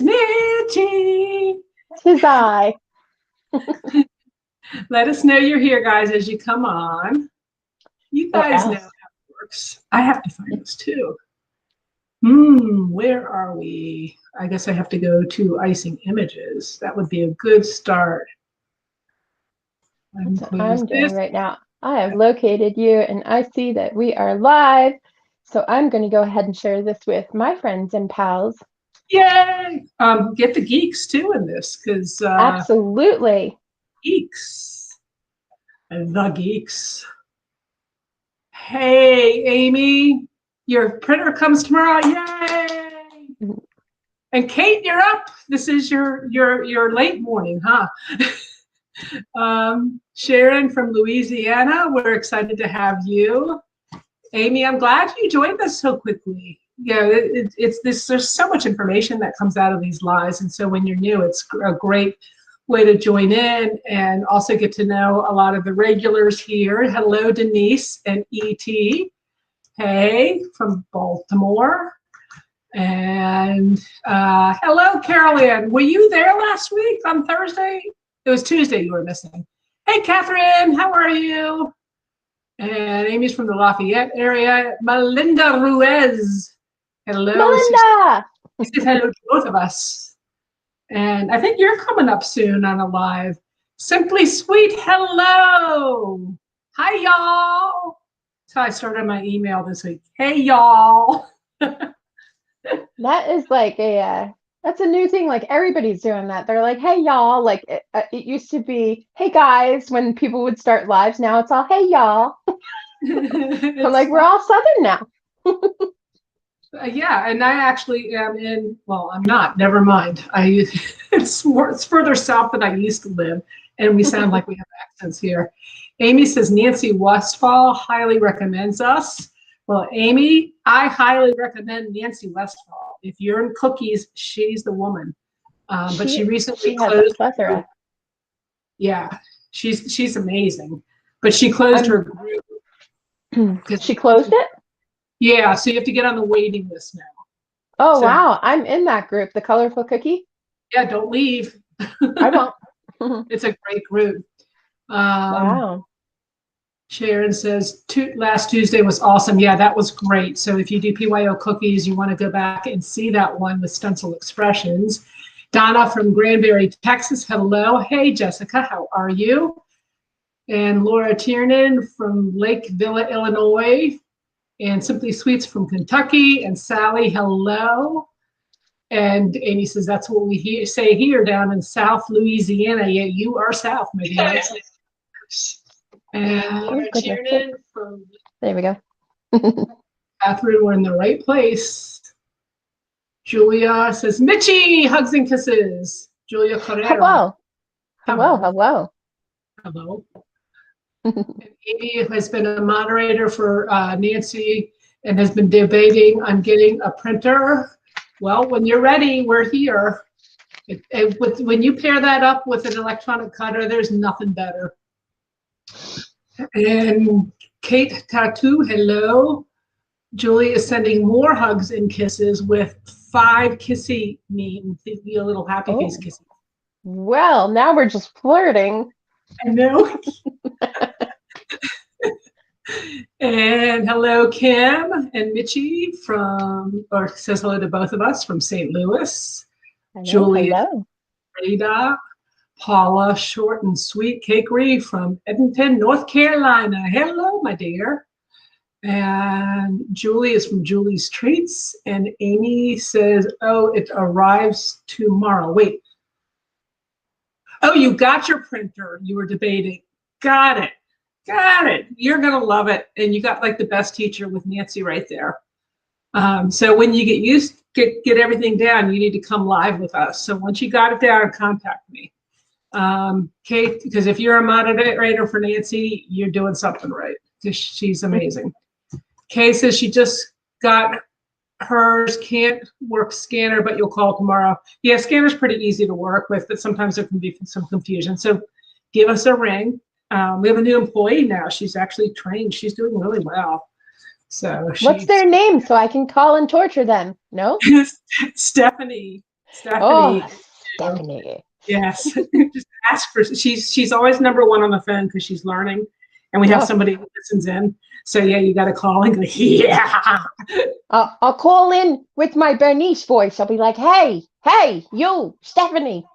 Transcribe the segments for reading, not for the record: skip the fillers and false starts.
It's Mitchie. Tis I. Let us know you're here, guys, as you come on. You guys know how it works. I have to find this too. Where are we? I guess I have to go to Icing Images. That would be a good start. That's what I'm doing right now. I have located you and I see that we are live. So I'm going to go ahead and share this with my friends and pals. Yay! Get the geeks too in this because absolutely. Geeks. The geeks. Hey, Amy, your printer comes tomorrow. Yay! And Kate, you're up. This is your late morning, huh? Sharon from Louisiana, we're excited to have you. Amy, I'm glad you joined us so quickly. Yeah, it's this. There's so much information that comes out of these lives, and so when you're new, it's a great way to join in and also get to know a lot of the regulars here. Hello, Denise and E.T. Hey, from Baltimore. And hello, Carolyn. Were you there last week on Thursday? It was Tuesday you were missing. Hey, Catherine, how are you? And Amy's from the Lafayette area. Melinda Ruiz. Hello. Melinda! She says hello to both of us. And I think you're coming up soon on a live. Simply Sweet, hello. Hi, y'all. That's how I started my email this week. Hey, y'all. That is like that's a new thing. Like everybody's doing that. They're like, hey, y'all. Like it used to be, hey, guys, when people would start lives. Now it's all, hey, y'all. I'm like, we're all Southern now. Yeah, and I actually am in, well, I'm not, never mind. It's further south than I used to live, and we sound like we have accents here. Amy says Nancy Westfall highly recommends us. Well, Amy, I highly recommend Nancy Westfall. If you're in cookies, she's the woman. But she recently closed. Plethora. Yeah, she's amazing. But she closed her group. She closed it? Yeah, so you have to get on the waiting list now. Oh, so, wow. I'm in that group, the Colorful Cookie. Yeah, don't leave. I won't. It's a great group. Wow. Sharon says, last Tuesday was awesome. Yeah, that was great. So if you do PYO cookies, you want to go back and see that one with stencil expressions. Donna from Granbury, Texas. Hello. Hey, Jessica. How are you? And Laura Tiernan from Lake Villa, Illinois. And Simply Sweets from Kentucky. And Sally, hello. And Amy says, that's what we say here down in South Louisiana. Yeah, you are South, maybe. And Tiernan from, there we go. Catherine, we're in the right place. Julia says, Mitchie, hugs and kisses. Julia Carrera. Hello. Hello, hello. Hello. And Amy has been a moderator for Nancy and has been debating on getting a printer. Well, when you're ready, we're here. When you pair that up with an electronic cutter, there's nothing better. And Kate Tattoo, hello. Julie is sending more hugs and kisses with 5 kissy memes. Be a little happy face kissy. Well, now we're just flirting. I know. And hello, Kim and Mitchie says hello to both of us from St. Louis. Hello, Julie, hello. Rita, Paula, short and sweet cakery from Edmonton, North Carolina. Hello, my dear. And Julie is from Julie's Treats. And Amy says, oh, it arrives tomorrow. Wait. Oh, you got your printer. You were debating. Got it. Got it. You're going to love it. And you got like the best teacher with Nancy right there. So when you get everything down, you need to come live with us. So once you got it down, contact me. Kate, because if you're a moderator for Nancy, you're doing something right because she's amazing. Kay says she just got hers, can't work scanner, but you'll call tomorrow. Yeah, scanner's pretty easy to work with, but sometimes there can be some confusion. So give us a ring. We have a new employee now. She's actually trained. She's doing really well. So what's their name so I can call and torture them? No? Stephanie. Stephanie. Oh, Stephanie. Yes. Just ask for, she's always number one on the phone because she's learning. And we have Oh, somebody who listens in. So yeah, you got to call and go, yeah. I'll call in with my Bernice voice. I'll be like, hey, you, Stephanie.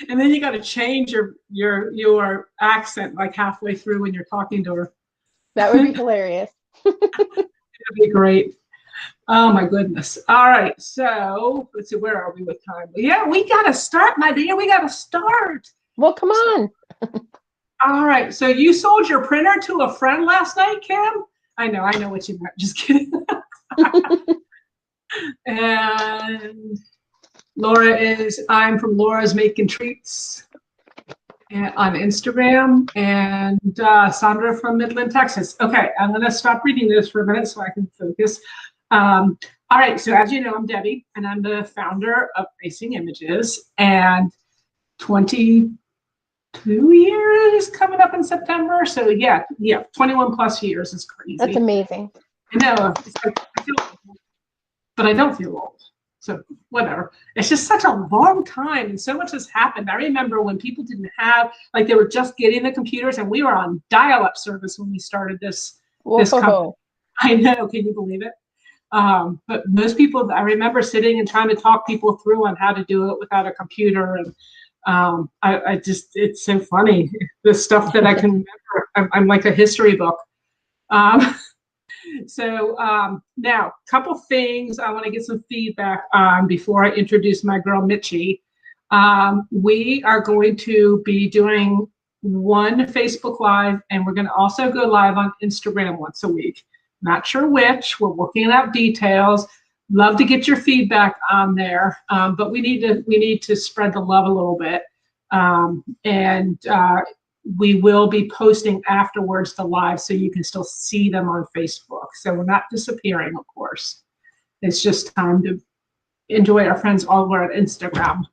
And then you got to change your accent like halfway through when you're talking to her. That would be hilarious. That'd be great. Oh my goodness. All right. So let's see, where are we with time? Yeah, we got to start, my dear. We got to start. Well, come on. All right. So you sold your printer to a friend last night, Kim? I know what you meant. Just kidding. And I'm from Laura's Making Treats on Instagram, and Sandra from Midland, Texas. Okay, I'm going to stop reading this for a minute so I can focus. All right, so as you know, I'm Debbie, and I'm the founder of Icing Images, and 22 years coming up in September. So yeah, 21 plus years is crazy. That's amazing. I know. It's like, I feel old, but I don't feel old. So whatever. It's just such a long time, and so much has happened. I remember when people didn't have, like, they were just getting the computers, and we were on dial-up service when we started this company. I know. Can you believe it? But most people, I remember sitting and trying to talk people through on how to do it without a computer, and I just, it's so funny, the stuff that I can remember. I'm like a history book. So now, a couple things I want to get some feedback on before I introduce my girl Mitchie. We are going to be doing one Facebook Live, and we're going to also go live on Instagram once a week. Not sure which. We're working out details. Love to get your feedback on there, but we need to spread the love a little bit, and we will be posting afterwards the live so you can still see them on Facebook. So we're not disappearing, of course. It's just time to enjoy our friends all over at Instagram.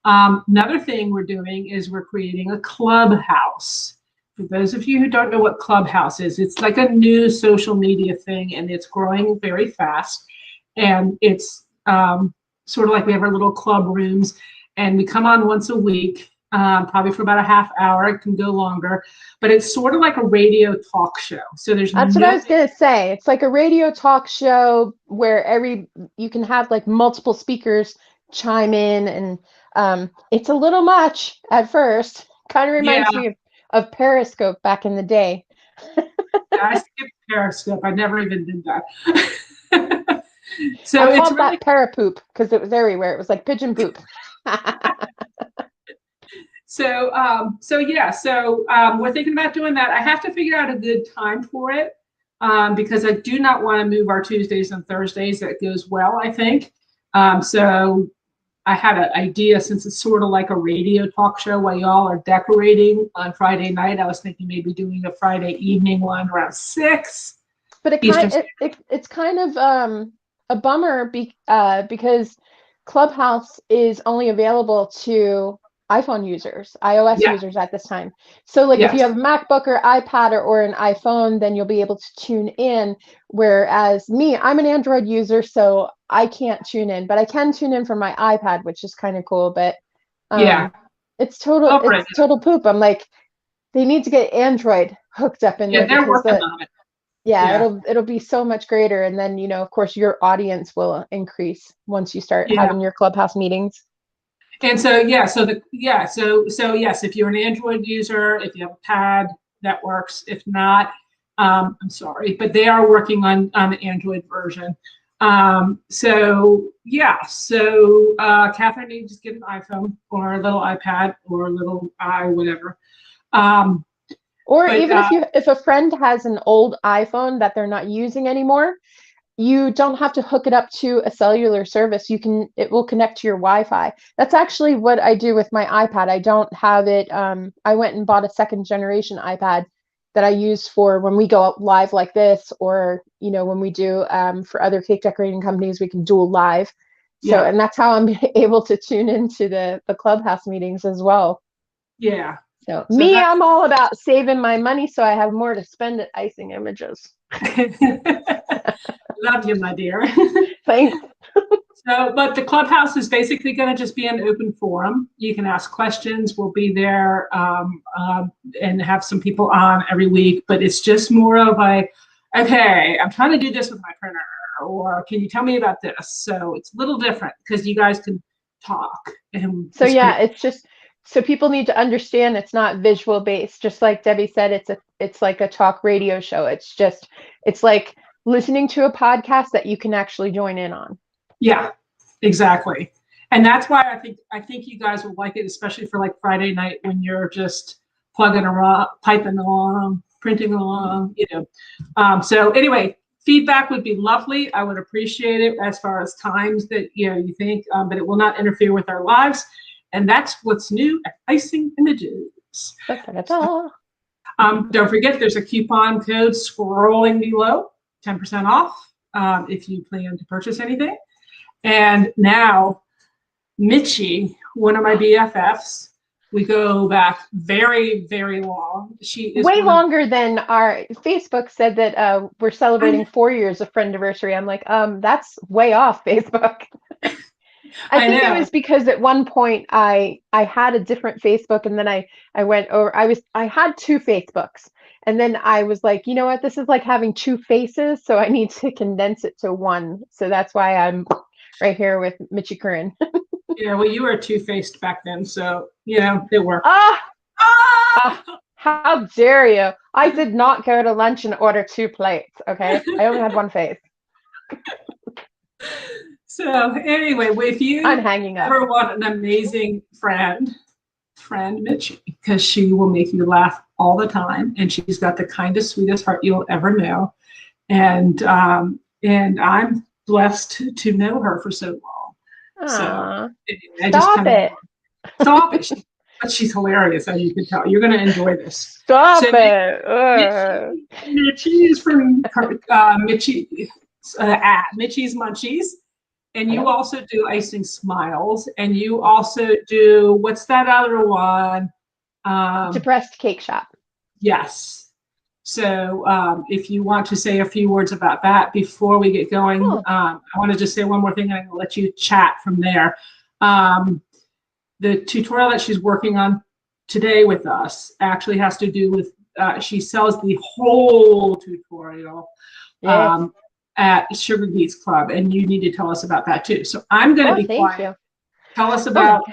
Another thing we're doing is we're creating a clubhouse. For those of you who don't know what Clubhouse is, it's like a new social media thing, and it's growing very fast. And it's sort of like we have our little club rooms, and we come on once a week. Probably for about a half hour. It can go longer, but it's sort of like a radio talk show. So that's what I was gonna say. It's like a radio talk show where you can have like multiple speakers chime in, and it's a little much at first. Kind of reminds me of Periscope back in the day. I skipped Periscope. I never even did that. So I called that parapoop because it was everywhere. It was like pigeon poop. So we're thinking about doing that. I have to figure out a good time for it, because I do not want to move our Tuesdays and Thursdays. That goes well, I think. So I had an idea, since it's sort of like a radio talk show while y'all are decorating on Friday night. I was thinking maybe doing a Friday evening one around 6. But it's kind of a bummer because Clubhouse is only available to iPhone users, iOS users at this time. So like if you have a MacBook or iPad or an iPhone, then you'll be able to tune in. Whereas me, I'm an Android user, so I can't tune in, but I can tune in from my iPad, which is kind of cool. But it's total poop. I'm like, they need to get Android hooked up in there. They're working on it. It'll be so much greater. And then, of course, your audience will increase once you start having your Clubhouse meetings. And so yes, if you're an Android user, if you have a pad, that works. If not, I'm sorry, but they are working on the Android version. Catherine, you just get an iPhone or a little iPad or a little whatever. If a friend has an old iPhone that they're not using anymore, you don't have to hook it up to a cellular service. It will connect to your Wi-Fi. That's actually what I do with my iPad. I don't have it. I went and bought a 2nd generation iPad that I use for when we go live like this, or, when we do for other cake decorating companies, we can dual live. So, and that's how I'm able to tune into the Clubhouse meetings as well. Yeah. So I'm all about saving my money so I have more to spend at Icing Images. Love you, my dear. Thanks. So, but the clubhouse is basically going to just be an open forum. You can ask questions. We'll be there and have some people on every week. But it's just more of a, okay, I'm trying to do this with my printer, or can you tell me about this? So it's a little different because you guys can talk. And So yeah, it's just so people need to understand it's not visual based. Just like Debbie said, it's like a talk radio show. It's like listening to a podcast that you can actually join in on. Yeah, exactly. And that's why I think you guys will like it, especially for like Friday night when you're just plugging around, piping along, printing along, you know. So anyway, feedback would be lovely. I would appreciate it as far as times that you think, but it will not interfere with our lives. And that's what's new at Icing Images. Da-da-da-da. Don't forget, there's a coupon code scrolling below, 10% off if you plan to purchase anything. And now, Mitchie, one of my BFFs, we go back very, very long. She is way longer than our Facebook said that we're celebrating 4 years of friendiversary. I'm like, that's way off, Facebook. I think it was because at one point I had a different Facebook, and then I went over. I had two Facebooks, and then I was like, you know what, this is like having two faces, so I need to condense it to one. So that's why I'm right here with Mitchie Curran. Yeah, well, you were two-faced back then, so it worked. How dare you? I did not go to lunch and order two plates. Okay, I only had one face. So anyway, if you I'm hanging up. ever want an amazing friend Mitchie, because she will make you laugh all the time, and she's got the kindest, sweetest heart you'll ever know. And I'm blessed to know her for so long. Aww. So Stop it. But she's hilarious, as you can tell. You're going to enjoy this. Stop it. Mitchie is from Mitchie's Munchies. And you also do Icing Smiles. And you also do, what's that other one? Depressed Cake Shop. Yes. So if you want to say a few words about that before we get going, I want to just say one more thing, and I'm going to let you chat from there. The tutorial that she's working on today with us actually has to do with, she sells the whole tutorial at Sugar Beets Club, and you need to tell us about that too. So I'm going to be quiet. You. Tell us about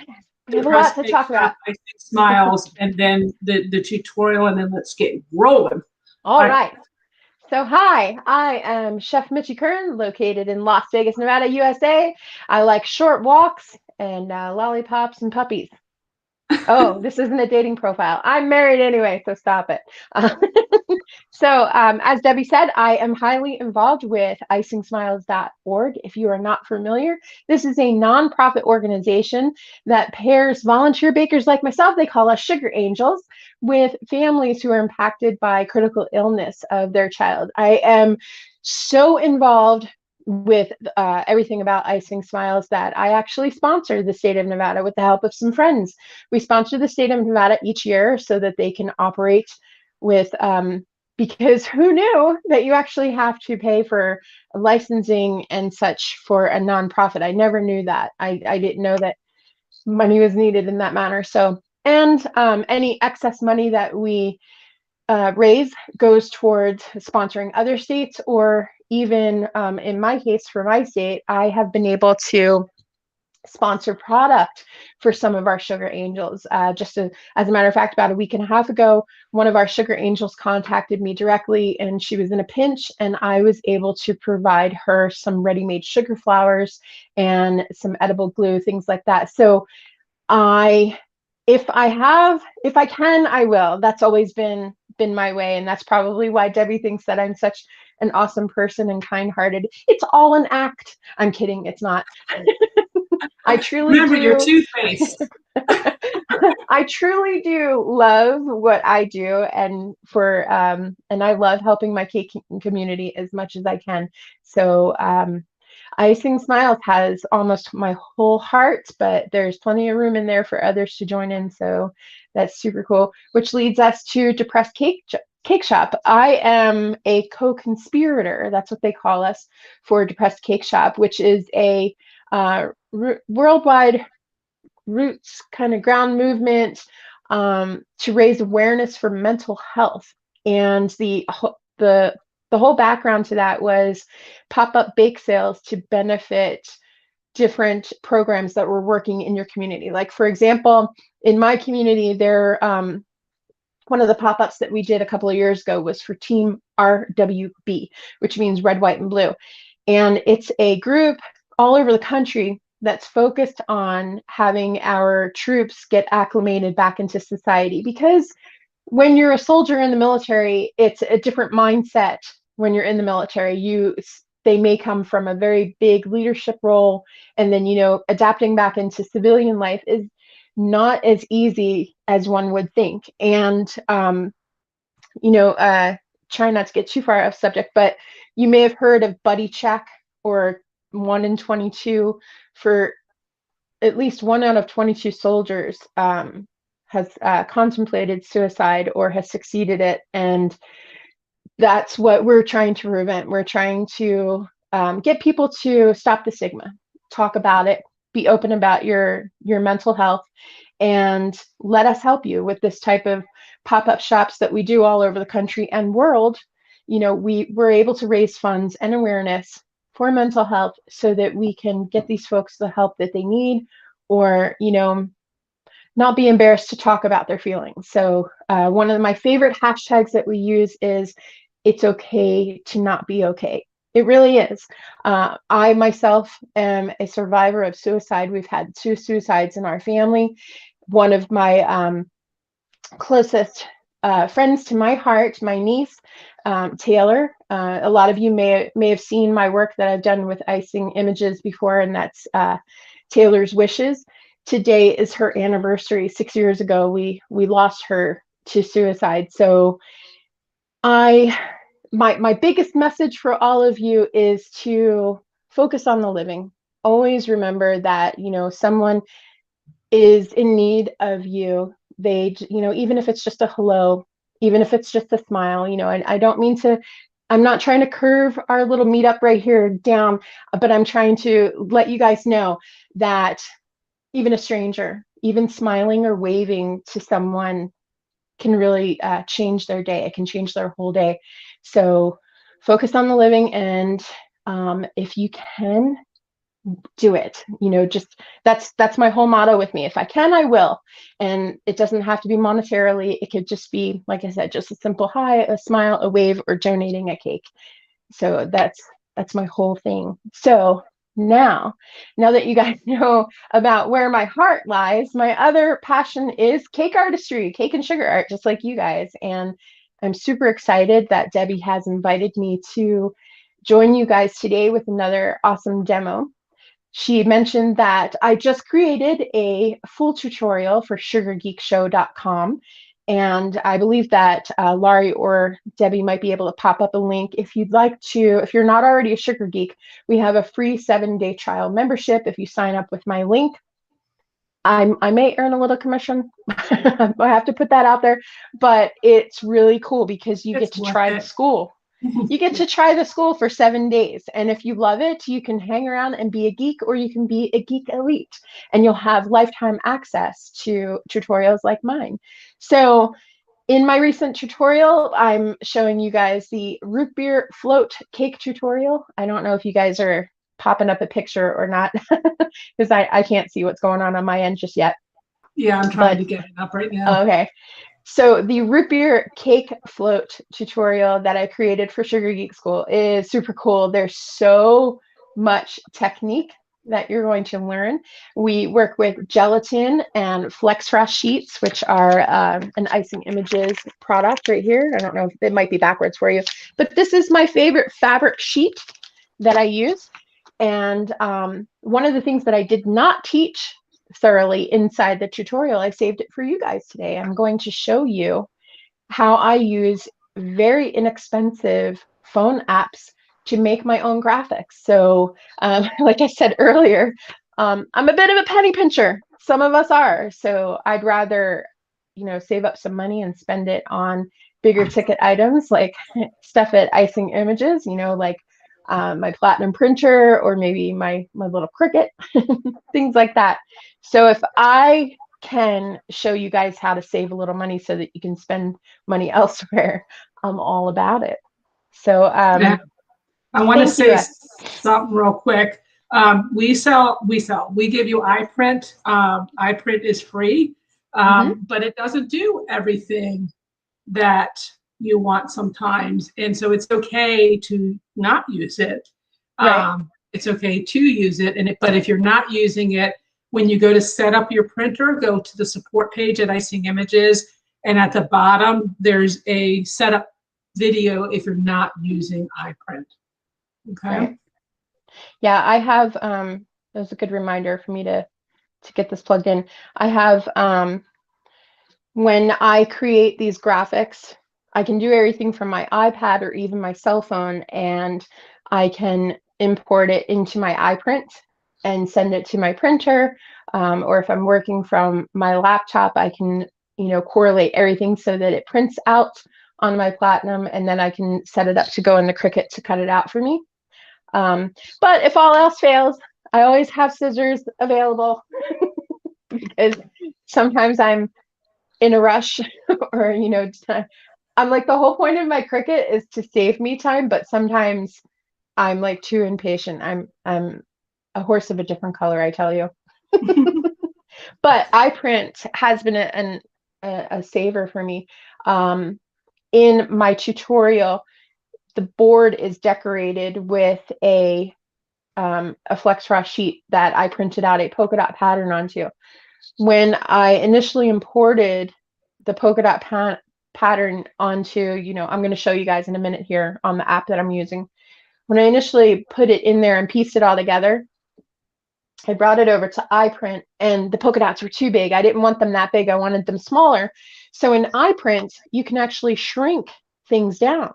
we have a lot to talk about. Icing Smiles, and then the tutorial, and then let's get rolling. All right. So hi, I am Chef Mitchie Curran, located in Las Vegas, Nevada, USA. I like short walks and lollipops and puppies. Oh, this isn't a dating profile. I'm married anyway, so stop it. So as Debbie said, I am highly involved with icingsmiles.org. If you are not familiar, this is a nonprofit organization that pairs volunteer bakers like myself, they call us sugar angels, with families who are impacted by critical illness of their child. I am so involved with everything about Icing Smiles that I actually sponsor the state of Nevada with the help of some friends. We sponsor the state of Nevada each year so that they can operate with, because who knew that you actually have to pay for licensing and such for a nonprofit? I never knew that. I didn't know that money was needed in that manner. So, and any excess money that we raise goes towards sponsoring other states, or even in my case, for my state, I have been able to sponsor product for some of our sugar angels. As a matter of fact, about a week and a half ago, one of our sugar angels contacted me directly, and she was in a pinch, and I was able to provide her some ready-made sugar flours and some edible glue, things like that. So if I can, I will. That's always been my way, and that's probably why Debbie thinks that I'm such an awesome person and kind-hearted. It's all an act. I'm kidding. It's not. I truly remember do. Your two-faced. I truly do love what I do, and I love helping my cake community as much as I can. So Icing Smiles has almost my whole heart, but there's plenty of room in there for others to join in. So that's super cool, which leads us to Depressed Cake Shop. I am a co-conspirator. That's what they call us for Depressed Cake Shop, which is a worldwide roots kind of ground movement to raise awareness for mental health. And the whole background to that was pop-up bake sales to benefit different programs that were working in your community. Like, for example, in my community, one of the pop-ups that we did a couple of years ago was for Team RWB, which means red, white, and blue. And it's a group all over the country that's focused on having our troops get acclimated back into society. Because when you're a soldier in the military, it's a different mindset. When you're in the military, they may come from a very big leadership role, and then, adapting back into civilian life is not as easy as one would think. And try not to get too far off subject, but you may have heard of buddy check or 1 in 22. For at least 1 out of 22 soldiers has contemplated suicide or has succeeded it. And that's what we're trying to prevent. We're trying to get people to stop the stigma, talk about it, be open about your mental health, and let us help you with this type of pop-up shops that we do all over the country and world. We're able to raise funds and awareness for mental health so that we can get these folks the help that they need, or, not be embarrassed to talk about their feelings. So one of my favorite hashtags that we use is, it's okay to not be okay. It really is. I myself am a survivor of suicide. We've had 2 suicides in our family. One of my closest friends to my heart, my niece, Taylor. A lot of you may have seen my work that I've done with Icing Images before, and that's Taylor's wishes. Today is her anniversary. 6 years ago, we lost her to suicide. So my biggest message for all of you is to focus on the living. Always remember that, someone is in need of you. They, even if it's just a hello, even if it's just a smile, I don't mean to, I'm not trying to curve our little meetup right here down, but I'm trying to let you guys know that even a stranger, even smiling or waving to someone can really change their day. It can change their whole day. So focus on the living, and if you can, do it. Just that's my whole motto with me. If I can, I will. And it doesn't have to be monetarily. It could just be, like I said, just a simple hi, a smile, a wave, or donating a cake. So that's my whole thing. So now that you guys know about where my heart lies, my other passion is cake artistry, cake and sugar art, just like you guys. And I'm super excited that Debbie has invited me to join you guys today with another awesome demo. She mentioned that I just created a full tutorial for sugargeekshow.com. And I believe that Laurie or Debbie might be able to pop up a link if you'd like to. If you're not already a Sugar Geek, we have a free 7-day trial membership if you sign up with my link. I may earn a little commission. I have to put that out there, but it's really cool because you get to try the school. You get to try the school for 7 days. And if you love it, you can hang around and be a geek, or you can be a geek elite, and you'll have lifetime access to tutorials like mine. So in my recent tutorial, I'm showing you guys the root beer float cake tutorial. I don't know if you guys are popping up a picture or not, because I can't see what's going on my end just yet. Yeah, I'm trying to get it up right now. Okay. So the root beer cake float tutorial that I created for Sugar Geek School is super cool. There's so much technique that you're going to learn. We work with gelatin and Flex Frost sheets, which are an Icing Images product right here. I don't know if it might be backwards for you, but this is my favorite fabric sheet that I use. And one of the things that I did not teach thoroughly inside the tutorial, I saved it for you guys today. I'm going to show you how I use very inexpensive phone apps to make my own graphics. So like I said earlier, I'm a bit of a penny pincher. Some of us are. So I'd rather, save up some money and spend it on bigger ticket items like stuff at Icing Images, like my Platinum printer, or maybe my little Cricut, things like that. So if I can show you guys how to save a little money so that you can spend money elsewhere, I'm all about it. So Yeah. I want to thank you. say something real quick. We give you iPrint. iPrint is free, but it doesn't do everything that you want sometimes. And so it's okay to not use it. Right. It's okay to use it. But if you're not using it, when you go to set up your printer, go to the support page at Icing Images. And at the bottom, there's a setup video if you're not using iPrint. Okay. Right. Yeah, I have, that was a good reminder for me to get this plugged in. I have, when I create these graphics, I can do everything from my iPad or even my cell phone, and I can import it into my iPrint and send it to my printer. Or if I'm working from my laptop, I can, correlate everything so that it prints out on my Platinum, and then I can set it up to go in the Cricut to cut it out for me. But if all else fails, I always have scissors available because sometimes I'm in a rush or, I'm like, the whole point of my Cricut is to save me time, but sometimes I'm like too impatient. I'm a horse of a different color, I tell you. But iPrint has been a saver for me. In my tutorial, the board is decorated with a Flex Frost sheet that I printed out a polka dot pattern onto. When I initially imported the polka dot pattern onto, I'm going to show you guys in a minute here on the app that I'm using. When I initially put it in there and pieced it all together, I brought it over to iPrint, and the polka dots were too big. I didn't want them that big. I wanted them smaller. So in iPrint, you can actually shrink things down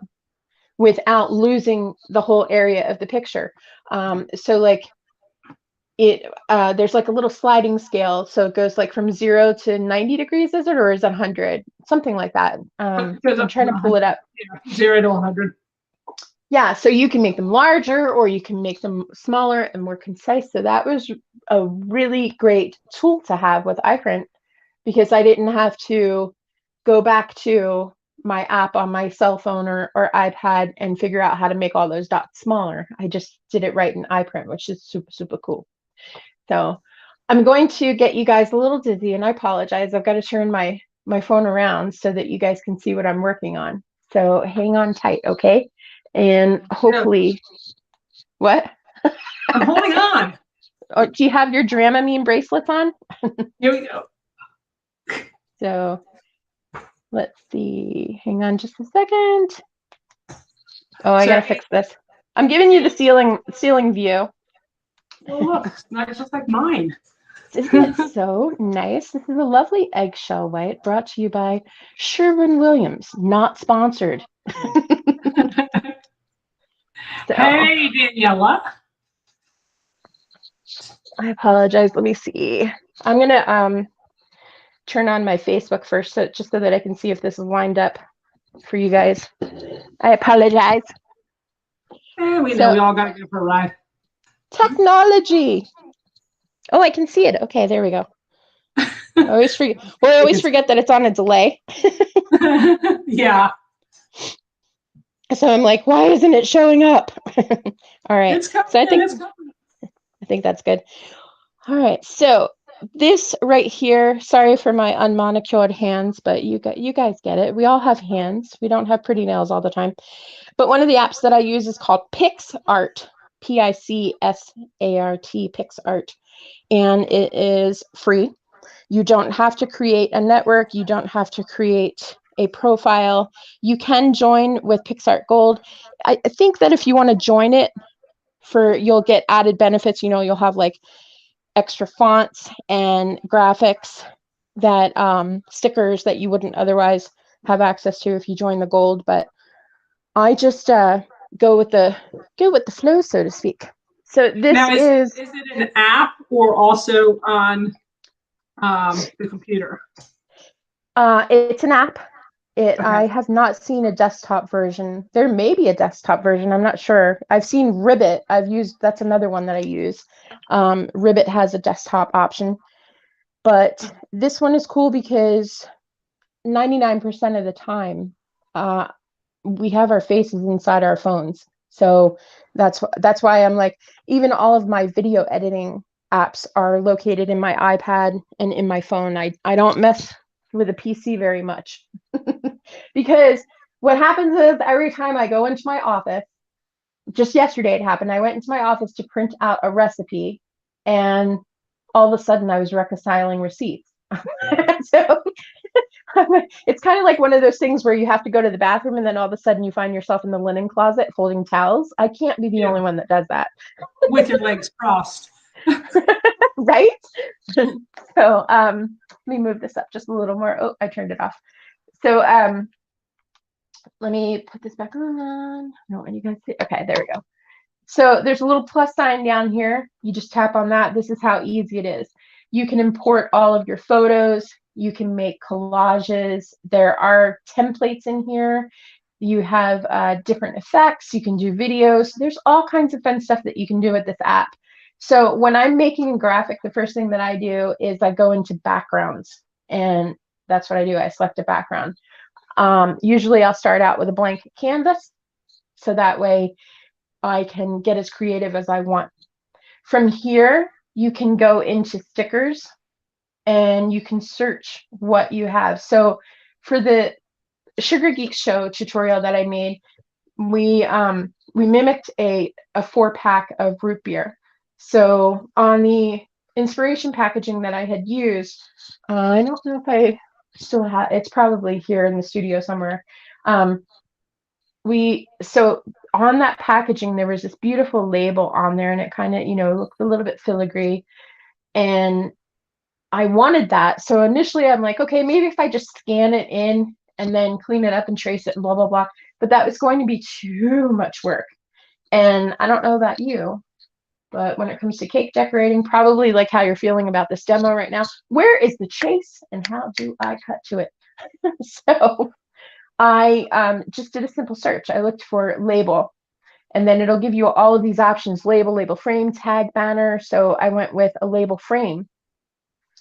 without losing the whole area of the picture. So like there's like a little sliding scale. So it goes like from 0 to 90 degrees, is it? Or is it 100? Something like that. I'm trying to pull it up. Yeah, 0 to 100. Yeah, so you can make them larger or you can make them smaller and more concise. So that was a really great tool to have with iPrint, because I didn't have to go back to my app on my cell phone or iPad and figure out how to make all those dots smaller. I just did it right in iPrint, which is super, super cool. So I'm going to get you guys a little dizzy, and I apologize. I've got to turn my phone around so that you guys can see what I'm working on. So hang on tight, okay? And hopefully, what? I'm holding on. Oh, do you have your Dramamine bracelets on? Here we go. So let's see. Hang on just a second. Oh, I gotta fix this. I'm giving you the ceiling view. Oh, look, it's not just like mine. Isn't it so nice? This is a lovely eggshell white brought to you by Sherwin-Williams, not sponsored. So, hey, Daniela. I apologize. Let me see. I'm gonna turn on my Facebook first, just so that I can see if this is lined up for you guys. I apologize. We know we all gotta go for a ride. Technology. Oh, I can see it. Okay, there we go. I always forget. Well, I always forget that it's on a delay. Yeah. So I'm like, why isn't it showing up? All right. It's coming. So I think that's good. All right. So this right here, sorry for my unmanicured hands, but you guys get it. We all have hands. We don't have pretty nails all the time. But one of the apps that I use is called PixArt, PICSART, PixArt. And it is free. You don't have to create a network. You don't have to create a profile. You can join with PixArt Gold. I think that if you want to join it, you'll get added benefits. You'll have like extra fonts and graphics, that stickers that you wouldn't otherwise have access to if you join the Gold. But I just go with the flow, so to speak. So this now, is it an app or also on the computer? It's an app. I have not seen a desktop version. There may be a desktop version. I'm not sure. I've seen Ribbit. That's another one that I use. Ribbit has a desktop option, but this one is cool because 99% of the time, we have our faces inside our phones. So that's why I'm like, even all of my video editing apps are located in my iPad and in my phone. I don't mess with a PC very much because what happens is every time I go into my office, just yesterday it happened, I went into my office to print out a recipe, and all of a sudden I was reconciling receipts. So it's kind of like one of those things where you have to go to the bathroom and then all of a sudden you find yourself in the linen closet folding towels. I can't be the only one that does that. With your legs crossed. Right? So let me move this up just a little more. Oh, I turned it off. So let me put this back on. No, and you guys see? Okay, there we go. So there's a little plus sign down here. You just tap on that. This is how easy it is. You can import all of your photos. You can make collages. There are templates in here. You have different effects. You can do videos. There's all kinds of fun stuff that you can do with this app. So when I'm making a graphic, the first thing that I do is I go into backgrounds, and that's what I do. I select a background. Usually I'll start out with a blank canvas, so that way I can get as creative as I want. From here, you can go into stickers and you can search what you have. So for the Sugar Geek Show tutorial that I made, we mimicked a 4-pack of root beer. So on the inspiration packaging that I had used, I don't know if I still have, it's probably here in the studio somewhere. So on that packaging, there was this beautiful label on there, and it kind of, looked a little bit filigree, and I wanted that. So initially I'm like, okay, maybe if I just scan it in and then clean it up and trace it and blah, blah, blah. But that was going to be too much work. And I don't know about you, but when it comes to cake decorating, probably like how you're feeling about this demo right now, where is the chase and how do I cut to it? So I just did a simple search. I looked for label, and then it'll give you all of these options: label, label frame, tag, banner. So I went with a label frame.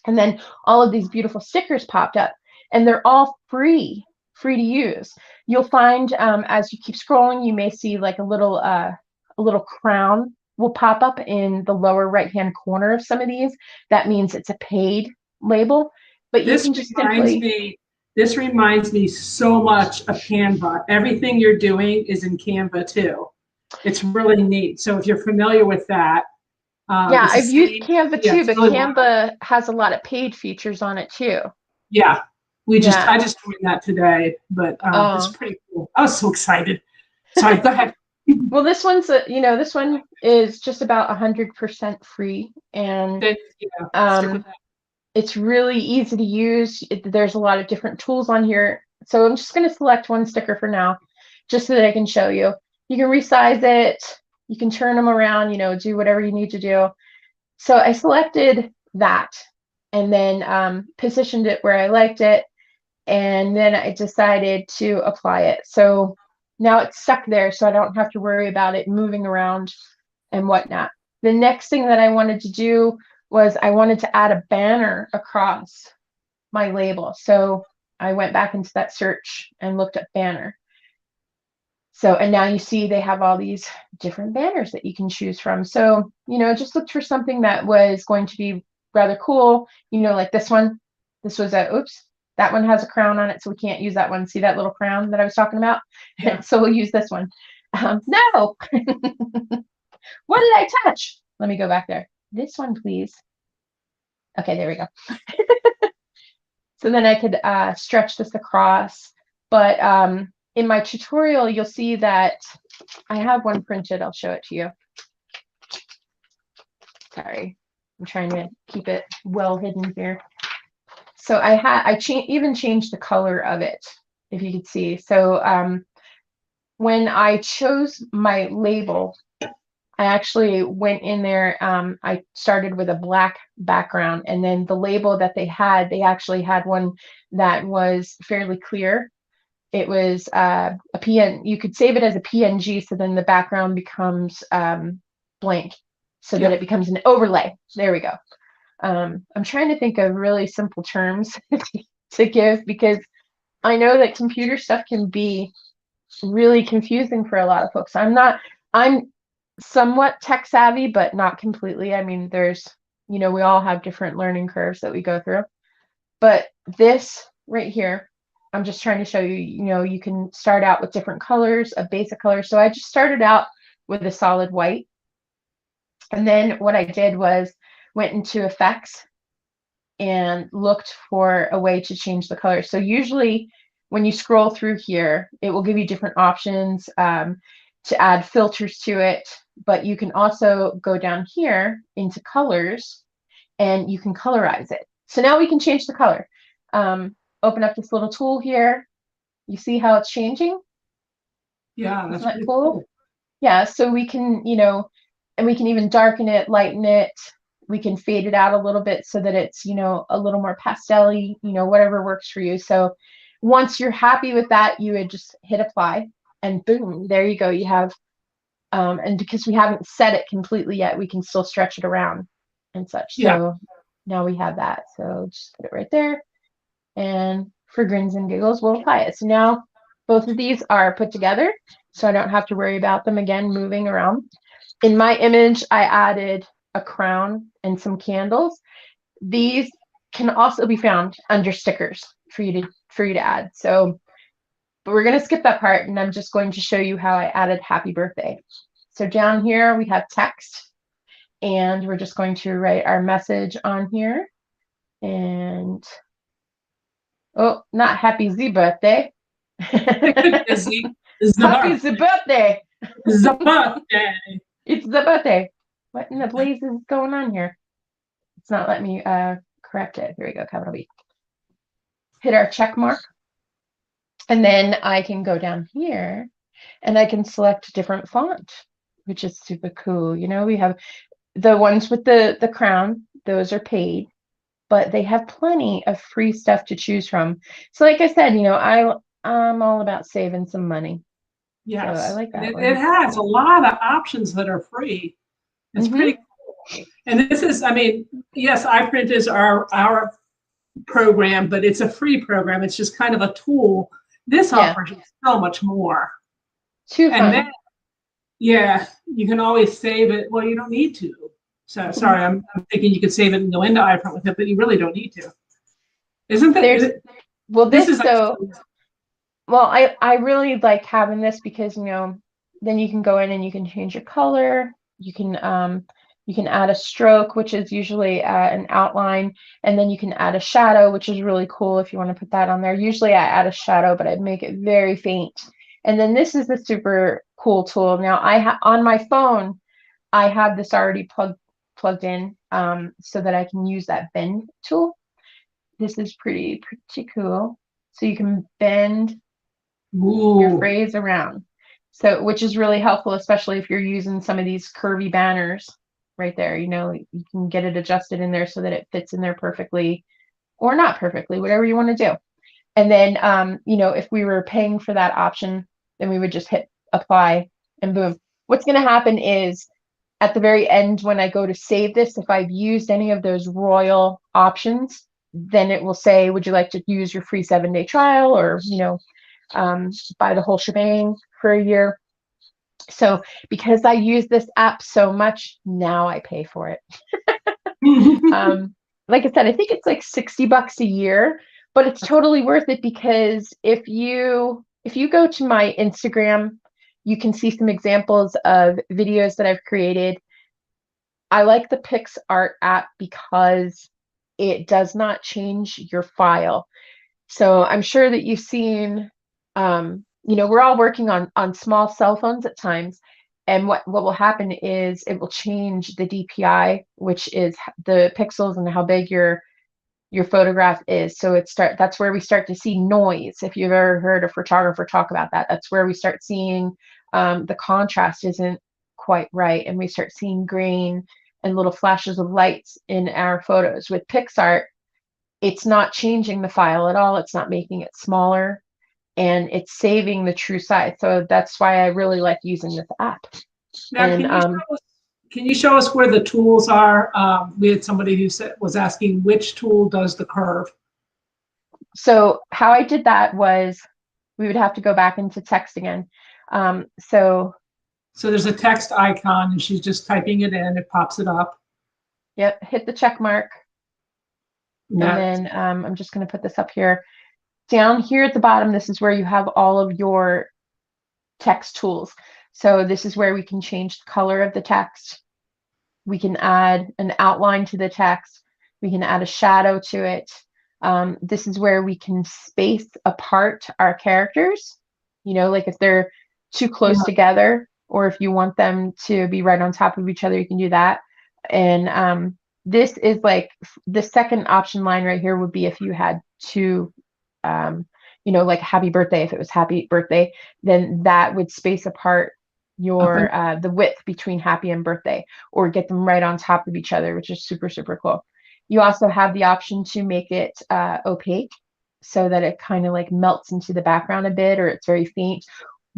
And then all of these beautiful stickers popped up, and they're all free to use. You'll find as you keep scrolling, you may see like a little crown will pop up in the lower right-hand corner of some of these. That means it's a paid label, but you can just simply... This reminds me so much of Canva. Everything you're doing is in Canva too. It's really neat. So if you're familiar with that, yeah, I've used Canva too, but really Canva has a lot of paid features on it too. Yeah, I just joined that today, but it's pretty cool. I was so excited. Sorry, go ahead. Well, this one's this one is just about 100% free, and it's really easy to use. There's a lot of different tools on here. So I'm just going to select one sticker for now, just so that I can show you. You can resize it. You can turn them around, do whatever you need to do. So I selected that and then positioned it where I liked it. And then I decided to apply it. So now it's stuck there, so I don't have to worry about it moving around and whatnot. The next thing that I wanted to do was I wanted to add a banner across my label. So I went back into that search and looked at banner. So, and now you see they have all these different banners that you can choose from. So, just looked for something that was going to be rather cool, like this one. This was oops, that one has a crown on it, so we can't use that one. See that little crown that I was talking about? Yeah. So we'll use this one. No. What did I touch? Let me go back there. This one, please. Okay, there we go. So then I could stretch this across. But in my tutorial, you'll see that I have one printed. I'll show it to you. Sorry, I'm trying to keep it well hidden here. So I even changed the color of it, if you could see. So when I chose my label, I actually went in there. I started with a black background, and then the label that they actually had one that was fairly clear. it was a PN. You could save it as a PNG, so then the background becomes blank, so that Yeah. it becomes an overlay. There we go. I'm trying to think of really simple terms to give, because I know that computer stuff can be really confusing for a lot of folks. I'm somewhat tech savvy, but not completely. I mean, we all have different learning curves that we go through. But this right here, I'm just trying to show you, you can start out with different colors, a basic color. So I just started out with a solid white. And then what I did was went into effects and looked for a way to change the color. So usually when you scroll through here, it will give you different options to add filters to it, but you can also go down here into colors and you can colorize it. So now we can change the color. Open up this little tool here. You see how it's changing? Yeah, Isn't that's that pretty cool? cool. Yeah, so we can, and we can even darken it, lighten it. We can fade it out a little bit so that it's, a little more pastel-y, whatever works for you. So once you're happy with that, you would just hit apply and boom, there you go. You have, and because we haven't set it completely yet, we can still stretch it around and such. Yeah. So now we have that. So just put it right there. And for grins and giggles, we'll apply it. So now both of these are put together, so I don't have to worry about them again moving around. In my image, I added a crown and some candles. These can also be found under stickers for you to add. So, but we're going to skip that part, and I'm just going to show you how I added happy birthday. So down here we have text, and we're just going to write our message on here. And oh, not happy Z birthday. Busy. It's the Happy birthday. the birthday. It's the birthday. It's the birthday. What in the blaze is going on here? It's not letting me correct it. Here we go, capital B. Hit our check mark. And then I can go down here and I can select a different font, which is super cool. We have the ones with the crown, those are paid, but they have plenty of free stuff to choose from. So like I said, I'm all about saving some money. So I Yes. like And that it one. has a lot of options that are free. It's Mm-hmm. pretty cool. And this is, I mean, yes, iPrint is our program, but it's a free program. It's just kind of a tool. This Yeah, offers you so much more. too And fun. then, yeah, you can always save it. Well, you don't need to. So sorry, I'm thinking you could save it and go into iPrint with it, but you really don't need to. Isn't that? There's well This this is so actually, well I really like having this because then you can go in and you can change your color. You can add a stroke, which is usually an outline, and then you can add a shadow, which is really cool if you want to put that on there. Usually I add a shadow, but I make it very faint. And then this is the super cool tool. Now on my phone, I have this already plugged in so that I can use that bend tool. This is pretty cool. So you can bend your ooh, phrase around. So, which is really helpful, especially if you're using some of these curvy banners right there. You can get it adjusted in there so that it fits in there perfectly or not perfectly, whatever you want to do. And then, if we were paying for that option, then we would just hit apply and boom. What's going to happen is at the very end, when I go to save this, if I've used any of those royal options, then it will say, would you like to use your free 7-day trial or, buy the whole shebang for a year? So because I use this app so much, now I pay for it. Like I said, I think it's like $60 a year, but it's totally worth it because if you go to my Instagram, you can see some examples of videos that I've created. I like the PixArt app because it does not change your file. So I'm sure that you've seen, we're all working on small cell phones at times. And what will happen is it will change the DPI, which is the pixels and how big your photograph is. So that's where we start to see noise. If you've ever heard a photographer talk about that, that's where we start seeing the contrast isn't quite right. And we start seeing green and little flashes of lights in our photos. With PixArt, it's not changing the file at all. It's not making it smaller. and it's saving the true size. So that's why I really like using this app. Now, And can you show us where the tools are? We had somebody who was asking which tool does the curve. so how I did that was we would have to go back into text again. So there's a text icon and she's just typing it in, it pops it up. yep, hit the check mark. And then I'm just going to put this up here. Down here at the bottom, this is where you have all of your text tools. So this is where we can change the color of the text. We can add an outline to the text. We can add a shadow to it. This is where we can space apart our characters. You know, like if they're too close together, or if you want them to be right on top of each other, you can do that. And this is like the second option line right here would be if you had two, you know, like happy birthday. If it was happy birthday, then that would space apart your the width between happy and birthday, or get them right on top of each other, which is super, super cool. You also have the option to make it opaque so that it kind of like melts into the background a bit, or it's very faint.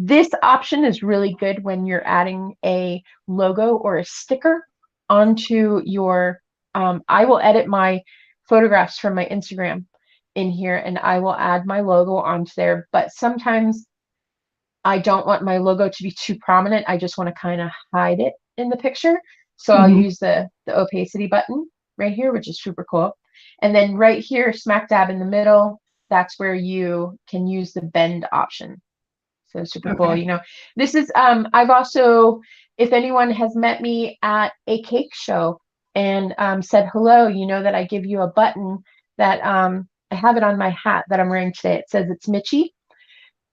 This option is really good when you're adding a logo or a sticker onto your, I will edit my photographs from my Instagram in here and I will add my logo onto there, but sometimes I don't want my logo to be too prominent. I just want to kind of hide it in the picture. So I'll use the opacity button right here, which is super cool. And then right here, smack dab in the middle, that's where you can use the bend option. So super cool. You know, this is, I've also, if anyone has met me at a cake show and said hello, you know that I give you a button that I have it on my hat that I'm wearing today. It says it's Mitchie.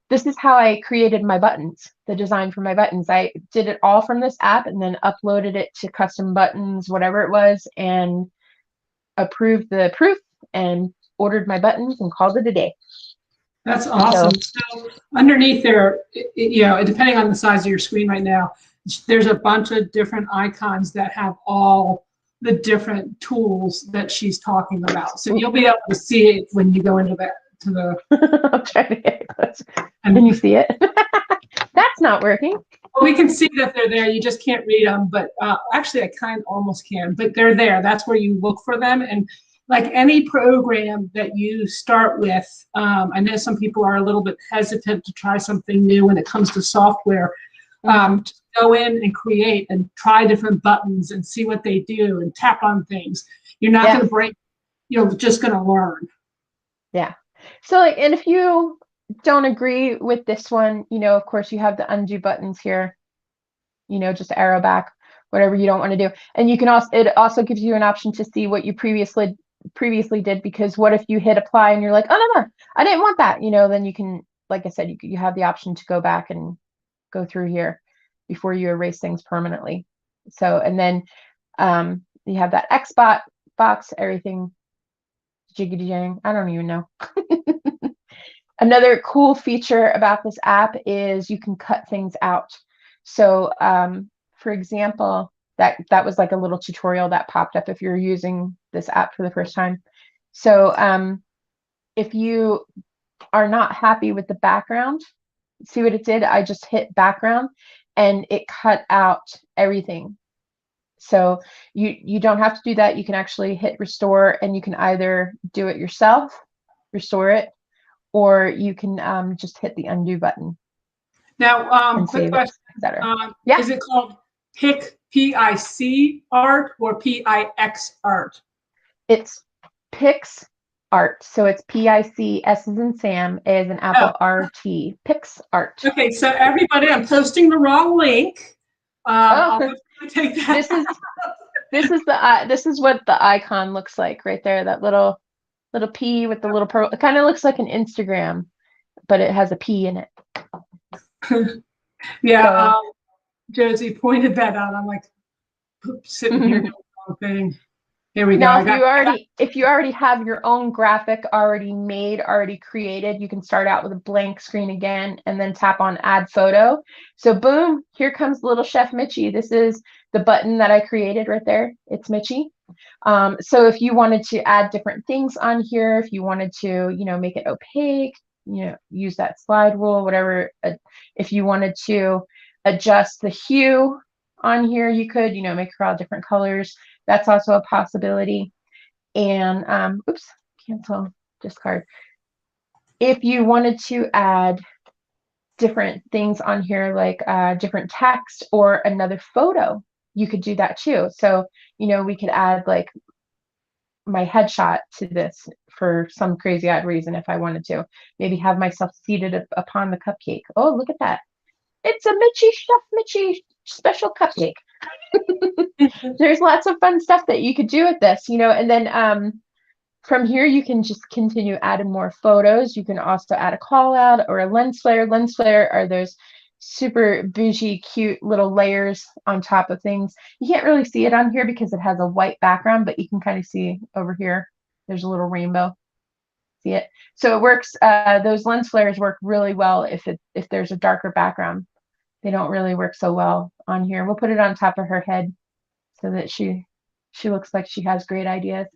This is how I created my buttons, the design for my buttons. I did it all from this app and then uploaded it to custom buttons, whatever it was, and approved the proof and ordered my buttons and called it a day. That's awesome. So underneath there, you know, depending on the size of your screen right now, there's a bunch of different icons that have all the different tools that she's talking about. So you'll be able to see it when you go into that. I'm trying to get close. Can you see it? That's not working. Well, we can see that they're there. You just can't read them, but actually I kind of almost can, but they're there. That's where you look for them. And like any program that you start with, I know some people are a little bit hesitant to try something new when it comes to software. To go in and create and try different buttons and see what they do and tap on things. You're not going to break, you're just going to learn. Yeah. So like, and if you don't agree with this one, you know, of course you have the undo buttons here, you know, just arrow back, whatever you don't want to do. And you can also, it also gives you an option to see what you previously did, because what if you hit apply and you're like, oh no, I didn't want that, you know, then you can, like I said, you have the option to go back and go through here before you erase things permanently. So, and then you have that X box, everything jiggity jang. I don't even know. Another cool feature about this app is you can cut things out. So for example, that was like a little tutorial that popped up if you're using this app for the first time. So if you are not happy with the background, see what it did? I just hit background and it cut out everything. So you don't have to do that. You can actually hit restore and you can either do it yourself, restore it, or you can just hit the undo button. Now, quick question. Yeah. Is it called PIC art or PIX art? It's Pix art. So it's PIC, S as in Sam, A as in Apple, RT, Pix art. Okay, so everybody, I'm posting the wrong link. I'll take that. This is what the icon looks like right there. That little P with the little pearl. It kind of looks like an Instagram, but it has a P in it. Yeah, so, Josie pointed that out. I'm like, sitting here doing the wrong thing. Here we go. Now, if you already have your own graphic already made, already created, you can start out with a blank screen again and then tap on add photo. So boom, here comes little Chef Mitchie. This is the button that I created right there. It's Mitchie. So if you wanted to add different things on here, if you wanted to, you know, make it opaque, use that slide rule, whatever. If you wanted to adjust the hue on here, you could, make her all different colors. That's also a possibility. And oops, cancel, discard. If you wanted to add different things on here, like different text or another photo, you could do that too. So, we could add like my headshot to this for some crazy odd reason if I wanted to. Maybe have myself seated upon the cupcake. Oh, look at that. It's a Chef Mitchie special cupcake. There's lots of fun stuff that you could do with this, and then from here, you can just continue adding more photos. You can also add a call out or a lens flare. Lens flare are those super bougie, cute little layers on top of things. You can't really see it on here because it has a white background, but you can kind of see over here, there's a little rainbow. See it? So it works. Those lens flares work really well if there's a darker background. They don't really work so well on here. We'll put it on top of her head so that she looks like she has great ideas.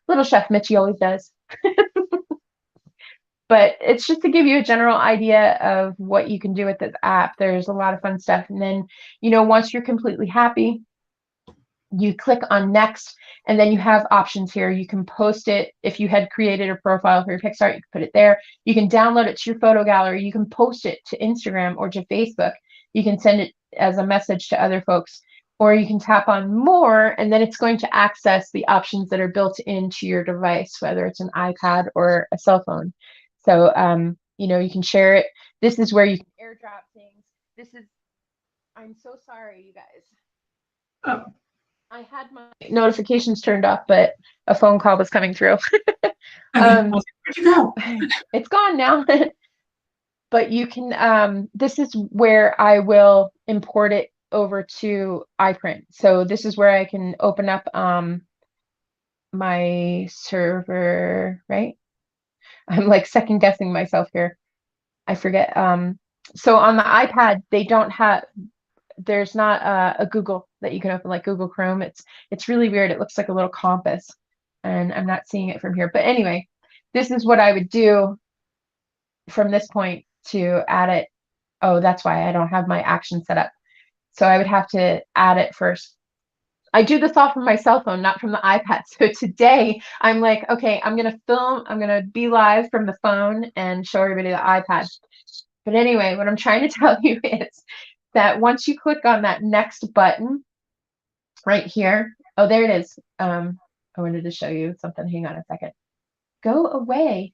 Little Chef Mitchie always does. But it's just to give you a general idea of what you can do with this app. There's a lot of fun stuff. And then, once you're completely happy, you click on next, and then you have options here. You can post it. If you had created a profile for your Pixar, you can put it there. You can download it to your photo gallery. You can post it to Instagram or to Facebook. You can send it as a message to other folks, or you can tap on more, and then it's going to access the options that are built into your device, whether it's an iPad or a cell phone. So, you can share it. This is where you can airdrop things. I'm so sorry, you guys. Oh. I had my notifications turned off, but a phone call was coming through. Where'd you go? It's gone now. But you can, this is where I will import it over to iPrint. So this is where I can open up my server, right? I'm like second guessing myself here. I forget. So on the iPad, there's not a Google that you can open like Google Chrome. It's really weird. It looks like a little compass, and I'm not seeing it from here. But anyway, this is what I would do from this point to add it. Oh, that's why I don't have my action set up. So I would have to add it first. I do this all from my cell phone, not from the iPad. So today I'm like, okay, I'm going to film. I'm going to be live from the phone and show everybody the iPad. But anyway, what I'm trying to tell you is that once you click on that next button right here. Oh, there it is. I wanted to show you something. Hang on a second. Go away.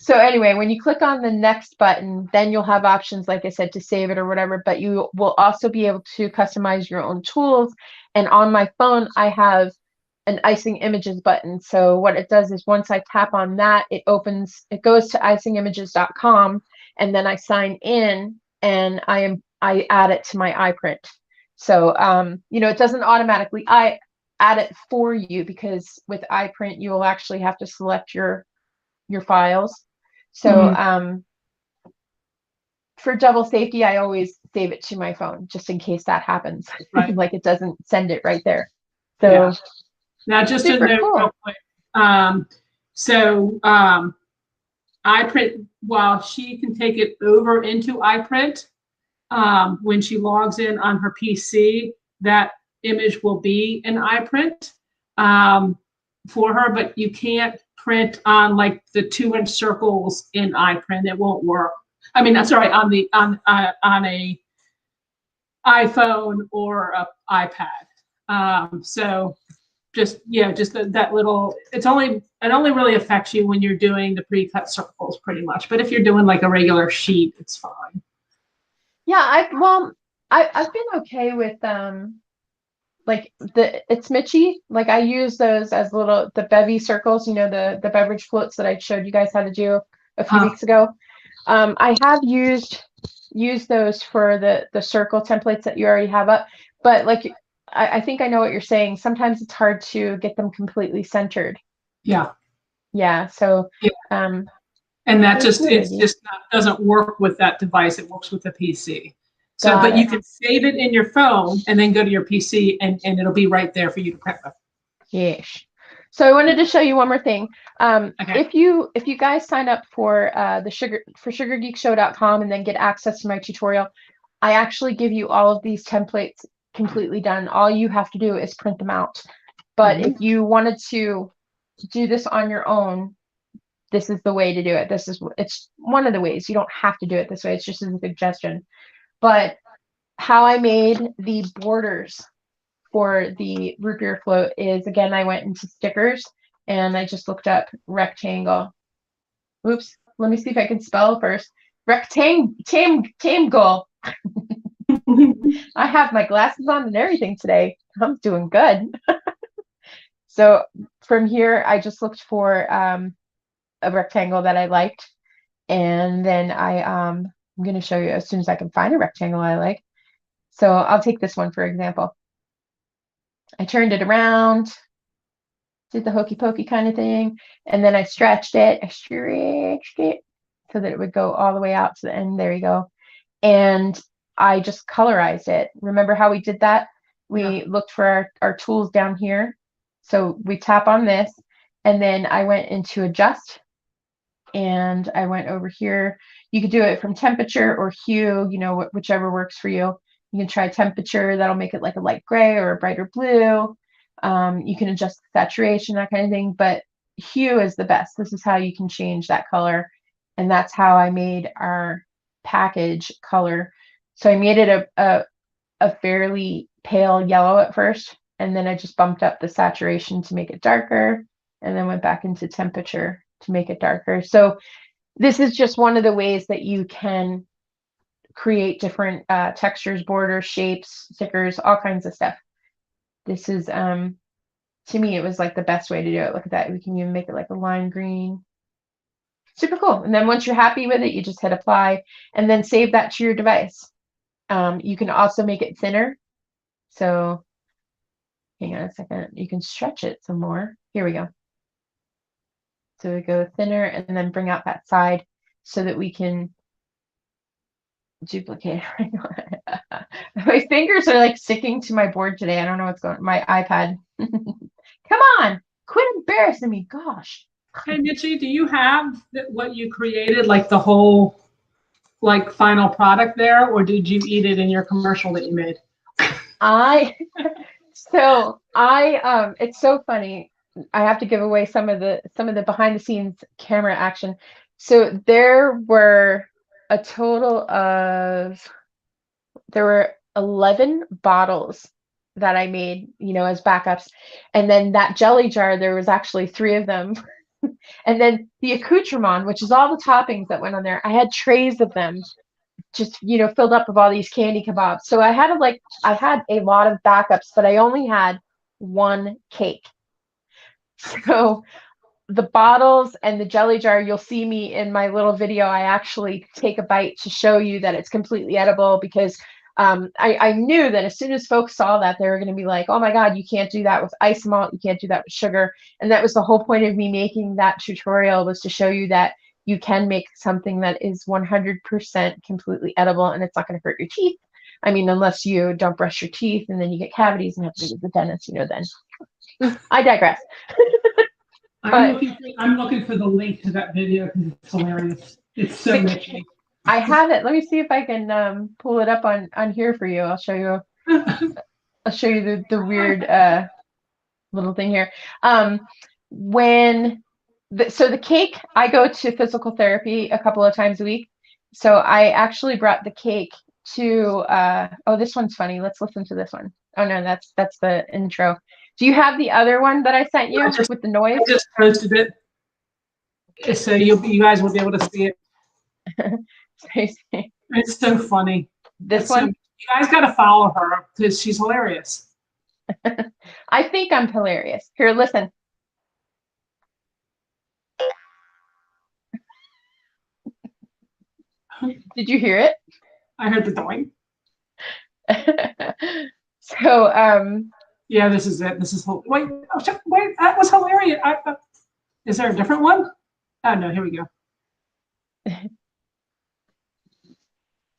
So anyway, when you click on the next button, then you'll have options, like I said, to save it or whatever, but you will also be able to customize your own tools. And on my phone, I have an Icing Images button. So what it does is once I tap on that, it goes to icingimages.com, and then I sign in and I add it to my iPrint. So, it doesn't automatically add it for you, because with iPrint, you will actually have to select your files. So for double safety, I always save it to my phone just in case that happens. Right. Like it doesn't send it right there. So yeah. Now just a note real quick. iPrint, while she can take it over into iPrint, when she logs in on her PC, that image will be in iPrint for her, but you can't print on like the 2-inch circles in iPrint. It won't work. I mean, that's right, on a iPhone or a iPad. So just that little, it only really affects you when you're doing the pre-cut circles pretty much. But if you're doing like a regular sheet, it's fine. Yeah, I've been okay with like it's Mitchie. Like I use those as the bevy circles, the beverage floats that I showed you guys how to do a few weeks ago. I have used those for the circle templates that you already have up, but like I think I know what you're saying. Sometimes it's hard to get them completely centered. Yeah. Yeah. So and that doesn't work with that device. It works with the PC. So, but you can save it in your phone and then go to your PC and it'll be right there for you to print with. Yes. So I wanted to show you one more thing. Okay. If you guys sign up for sugargeekshow.com and then get access to my tutorial, I actually give you all of these templates completely done. All you have to do is print them out. But if you wanted to do this on your own, this is the way to do it. It's one of the ways. You don't have to do it this way. It's just a suggestion. But how I made the borders for the root beer float is, again, I went into stickers and I just looked up rectangle. Oops, let me see if I can spell first. Rectangle. I have my glasses on and everything today. I'm doing good. So from here, I just looked for a rectangle that I liked. And then I'm going to show you as soon as I can find a rectangle I like. So I'll take this one, for example. I turned it around, did the hokey pokey kind of thing, and then I stretched it. So that it would go all the way out to the end. There you go. And I just colorized it. Remember how we did that? We looked for our tools down here. So we tap on this, and then I went into adjust, and I went over here. You could do it from temperature or hue, whichever works for you. You can try temperature. That'll make it like a light gray or a brighter blue. You can adjust the saturation, that kind of thing. But hue is the best. This is how you can change that color. And that's how I made our package color. So I made it a fairly pale yellow at first. And then I just bumped up the saturation to make it darker. And then went back into temperature to make it darker. So this is just one of the ways that you can create different textures, borders, shapes, stickers, all kinds of stuff. This is, to me, it was like the best way to do it. Look at that. We can even make it like a lime green. Super cool. And then once you're happy with it, you just hit apply and then save that to your device. You can also make it thinner. So hang on a second. You can stretch it some more. Here we go. So we go thinner and then bring out that side so that we can duplicate. My fingers are like sticking to my board today. I don't know what's going on. My iPad. Come on, quit embarrassing me. Gosh. Hey, Mitchie, do you have what you created, like the whole final product there, or did you eat it in your commercial that you made? It's so funny. I have to give away some of the behind the scenes camera action. So there were 11 bottles that I made, as backups. And then that jelly jar, there was actually 3 of them. And then the accoutrement, which is all the toppings that went on there, I had trays of them just, filled up with all these candy kebabs. So I had a lot of backups, but I only had 1 cake. So the bottles and the jelly jar, you'll see me in my little video. I actually take a bite to show you that it's completely edible because I knew that as soon as folks saw that, they were going to be like, oh my God, you can't do that with ice malt. You can't do that with sugar. And that was the whole point of me making that tutorial, was to show you that you can make something that is 100% completely edible and it's not going to hurt your teeth. I mean, unless you don't brush your teeth and then you get cavities and have to go to the dentist, then. I digress. I'm looking for the link to that video because it's hilarious. It's so Mitchie. I have it. Let me see if I can pull it up on here for you. I'll show you. I'll show you the weird little thing here. So the cake, I go to physical therapy a couple of times a week. So I actually brought the cake to. Oh, this one's funny. Let's listen to this one. Oh no, that's the intro. Do you have the other one that I sent you with the noise? I just posted it, so you guys will be able to see it. It's so funny. This one? You guys got to follow her because she's hilarious. I think I'm hilarious. Here, listen. Did you hear it? I heard the doing. So, yeah, this is it. This is wait, that was hilarious. Is there a different one? Oh no, here we go.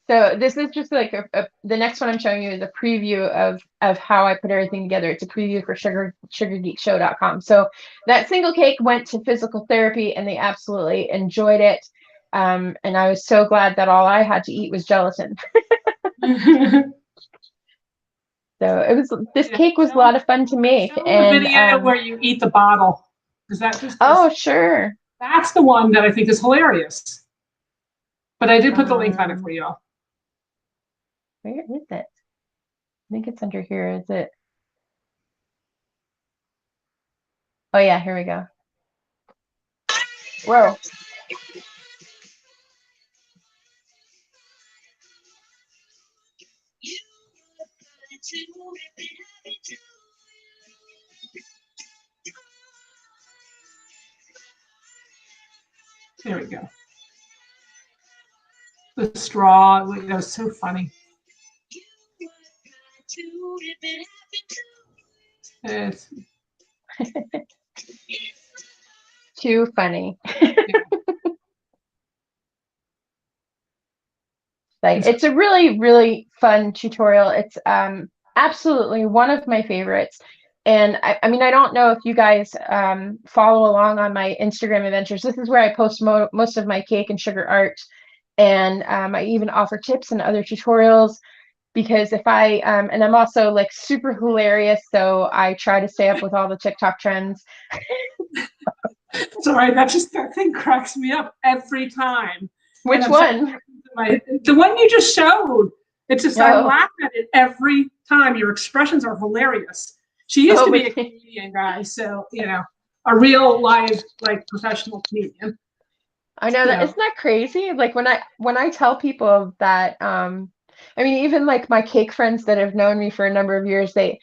So this is just like the next one I'm showing you is a preview of how I put everything together. It's a preview for sugargeekshow.com. So that single cake went to physical therapy and they absolutely enjoyed it. And I was so glad that all I had to eat was gelatin. So this cake was a lot of fun to make. Show the And video where you eat the bottle. Because that just oh, sure. that's the one that I think is hilarious. But I did put the link on it for you all. Where is it? I think it's under here. Is it? Oh yeah, here we go. Whoa. There we go. The straw, it was so funny. It's too funny. Like, it's a really, really fun tutorial. It's absolutely one of my favorites. And I mean, I don't know if you guys follow along on my Instagram adventures. This is where I post most of my cake and sugar art. And I even offer tips and other tutorials because if and I'm also like super hilarious. So I try to stay up with all the TikTok trends. Sorry, that thing cracks me up every time. Which one? The one you just showed. It's just, I laugh at it every time. Your expressions are hilarious. She used to be a comedian, guys, so, you know, a real live, like, professional comedian. I know that. Isn't that crazy? Like when I tell people that, I mean, even like my cake friends that have known me for a number of years, they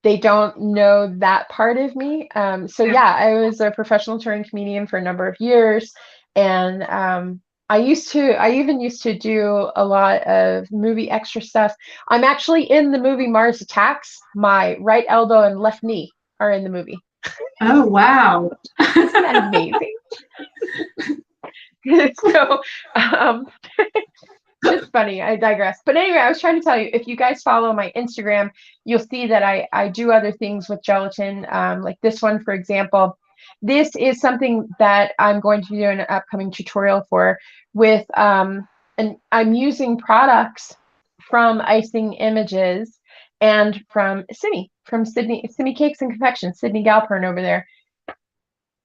don't know that part of me. So yeah, I was a professional touring comedian for a number of years, and I even used to do a lot of movie extra stuff. I'm actually in the movie Mars Attacks. My right elbow and left knee are in the movie. Oh, wow. Isn't that amazing? So, just funny. I digress. But anyway, I was trying to tell you, if you guys follow my Instagram, you'll see that I do other things with gelatin, like this one, for example. This is something that I'm going to be doing an upcoming tutorial for with, and I'm using products from Icing Images and from Sydney Cakes and Confections, Sydney Galpern over there.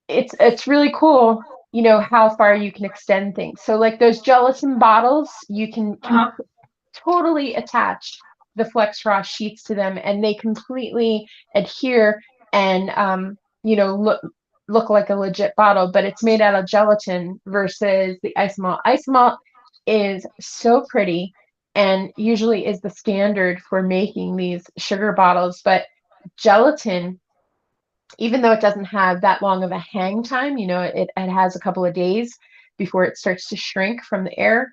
It's really cool, you know, how far you can extend things. So like those gelatin bottles, you can totally attach the Flex Frost sheets to them and they completely adhere and you know, look like a legit bottle, but it's made out of gelatin versus the ice malt. Ice malt is so pretty and usually is the standard for making these sugar bottles, but gelatin, even though it doesn't have that long of a hang time, you know, it has a couple of days before it starts to shrink from the air.